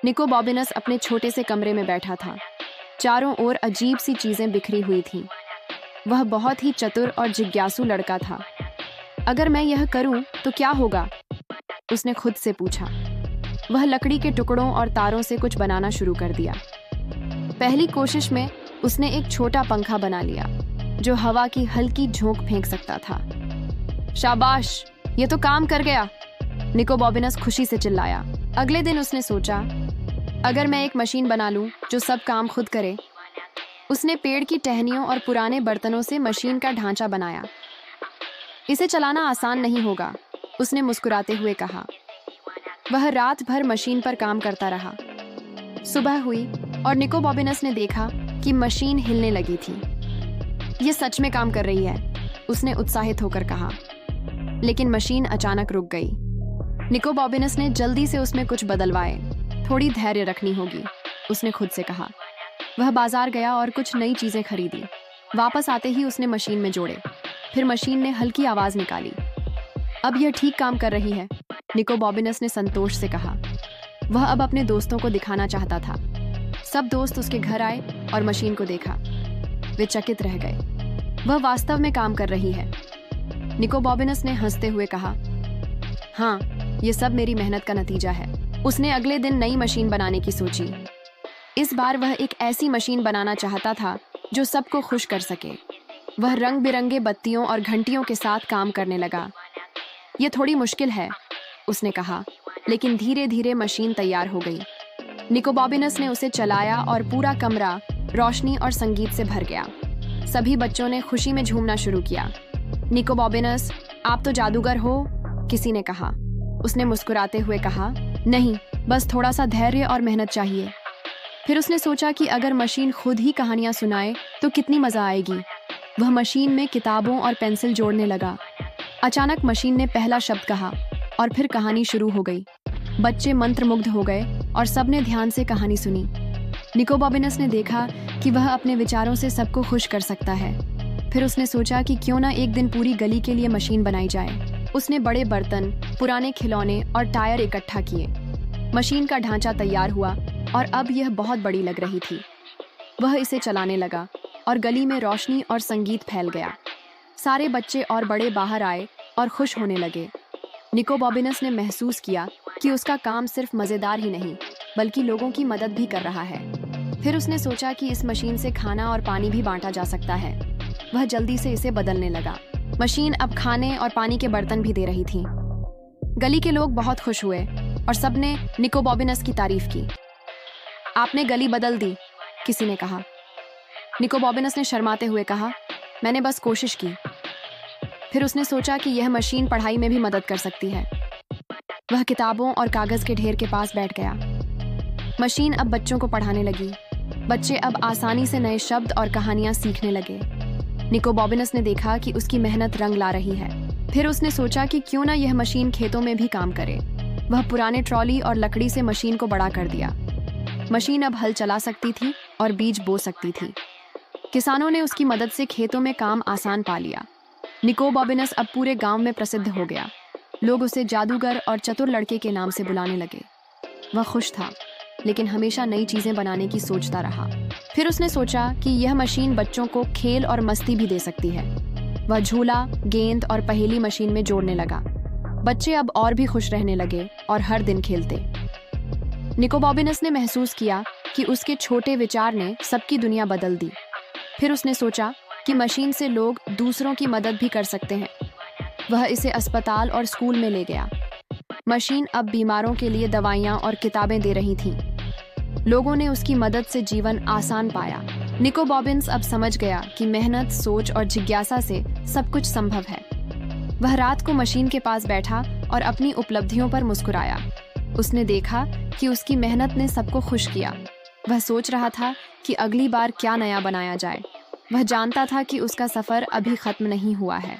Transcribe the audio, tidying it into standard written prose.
निको बॉबिनस अपने छोटे से कमरे में बैठा था। चारों ओर अजीब सी चीजें बिखरी हुई थीं। वह बहुत ही चतुर और जिज्ञासु लड़का था। अगर मैं यह करूं तो क्या होगा? उसने खुद से पूछा। वह लकड़ी के टुकड़ों और तारों से कुछ बनाना शुरू कर दिया। पहली कोशिश में उसने एक छोटा पंखा बना लिया जो हवा की हल्की झोंक फेंक सकता था। शाबाश, ये तो काम कर गया, निको बॉबिनस खुशी से चिल्लाया। अगले दिन उसने सोचा, अगर मैं एक मशीन बना लूं जो सब काम खुद करे। उसने पेड़ की टहनियों और पुराने बर्तनों से मशीन का ढांचा बनाया। इसे चलाना आसान नहीं होगा, उसने मुस्कुराते हुए कहा। वह रात भर मशीन पर काम करता रहा। सुबह हुई और निको बॉबिनस ने देखा कि मशीन हिलने लगी थी। ये सच में काम कर रही है, उसने उत्साहित होकर कहा। लेकिन मशीन अचानक रुक गई। निको बॉबिनस ने जल्दी से उसमें कुछ बदलवाए। थोड़ी धैर्य रखनी होगी, उसने खुद से कहा। वह बाजार गया और कुछ नई चीजें खरीदी। वापस आते ही उसने मशीन में जोड़े। फिर मशीन ने हल्की आवाज निकाली। अब यह ठीक काम कर रही है, निको बॉबिनस ने संतोष से कहा। वह अब अपने दोस्तों को दिखाना चाहता था। सब दोस्त उसके घर आए और मशीन को देखा। वे चकित रह गए। वह वास्तव में काम कर रही है। निको बॉबिनस ने हंसते हुए कहा, हाँ, ये सब मेरी मेहनत का नतीजा है। उसने अगले दिन नई मशीन बनाने की सोची। इस बार वह एक ऐसी मशीन बनाना चाहता था जो सबको खुश कर सके। वह रंग बिरंगे बत्तियों और घंटियों के साथ काम करने लगा। यह थोड़ी मुश्किल है, उसने कहा, लेकिन धीरे धीरे मशीन तैयार हो गई। निको बॉबिनस ने उसे चलाया और पूरा कमरा रोशनी और संगीत से भर गया। सभी बच्चों ने खुशी में झूमना शुरू किया। निको बॉबिनस, आप तो जादूगर हो, किसी ने कहा। उसने मुस्कुराते हुए कहा, नहीं, बस थोड़ा सा धैर्य और मेहनत चाहिए। फिर उसने सोचा कि अगर मशीन खुद ही कहानियां सुनाए तो कितनी मजा आएगी। वह मशीन में किताबों और पेंसिल जोड़ने लगा। अचानक मशीन ने पहला शब्द कहा और फिर कहानी शुरू हो गई। बच्चे मंत्रमुग्ध हो गए और सबने ध्यान से कहानी सुनी। निको बॉबिनस ने देखा कि वह अपने विचारों से सबको खुश कर सकता है। फिर उसने सोचा कि क्यों ना एक दिन पूरी गली के लिए मशीन बनाई जाए। उसने बड़े बर्तन, पुराने खिलौने और टायर इकट्ठा किए। मशीन का ढांचा तैयार हुआ और अब यह बहुत बड़ी लग रही थी। वह इसे चलाने लगा और गली में रोशनी और संगीत फैल गया। सारे बच्चे और बड़े बाहर आए और खुश होने लगे। निको बॉबिनस ने महसूस किया कि उसका काम सिर्फ मज़ेदार ही नहीं बल्कि लोगों की मदद भी कर रहा है। फिर उसने सोचा कि इस मशीन से खाना और पानी भी बांटा जा सकता है। वह जल्दी से इसे बदलने लगा। मशीन अब खाने और पानी के बर्तन भी दे रही थी। गली के लोग बहुत खुश हुए और सबने निको बॉबिनस की तारीफ की। आपने गली बदल दी, किसी ने कहा। निको बॉबिनस ने शर्माते हुए कहा, मैंने बस कोशिश की। फिर उसने सोचा कि यह मशीन पढ़ाई में भी मदद कर सकती है। वह किताबों और कागज के ढेर के पास बैठ गया। मशीन अब बच्चों को पढ़ाने लगी। बच्चे अब आसानी से नए शब्द और कहानियां सीखने लगे। निको बॉबिनस ने देखा कि उसकी मेहनत रंग ला रही है। फिर उसने सोचा कि क्यों ना यह मशीन खेतों में भी काम करे। वह पुराने ट्रॉली और लकड़ी से मशीन को बड़ा कर दिया। मशीन अब हल चला सकती थी और बीज बो सकती थी। किसानों ने उसकी मदद से खेतों में काम आसान पा लिया। निको बॉबिनस अब पूरे गांव में प्रसिद्ध हो गया। लोग उसे जादूगर और चतुर लड़के के नाम से बुलाने लगे। वह खुश था, लेकिन हमेशा नई चीजें बनाने की सोचता रहा। फिर उसने सोचा कि यह मशीन बच्चों को खेल और मस्ती भी दे सकती है। वह झूला, गेंद और पहेली मशीन में जोड़ने लगा। बच्चे अब और भी खुश रहने लगे और हर दिन खेलते। निको बॉबिनस ने महसूस किया कि उसके छोटे विचार ने सबकी दुनिया बदल दी। फिर उसने सोचा कि मशीन से लोग दूसरों की मदद भी कर सकते हैं। वह इसे अस्पताल और स्कूल में ले गया। मशीन अब बीमारों के लिए दवाइयाँ और किताबें दे रही थी। लोगों ने उसकी मदद से जीवन आसान पाया। निको बॉबिन्स अब समझ गया कि मेहनत, सोच और जिज्ञासा से सब कुछ संभव है। वह रात को मशीन के पास बैठा और अपनी उपलब्धियों पर मुस्कुराया। उसने देखा कि उसकी मेहनत ने सबको खुश किया। वह सोच रहा था कि अगली बार क्या नया बनाया जाए। वह जानता था कि उसका सफर अभी खत्म नहीं हुआ है।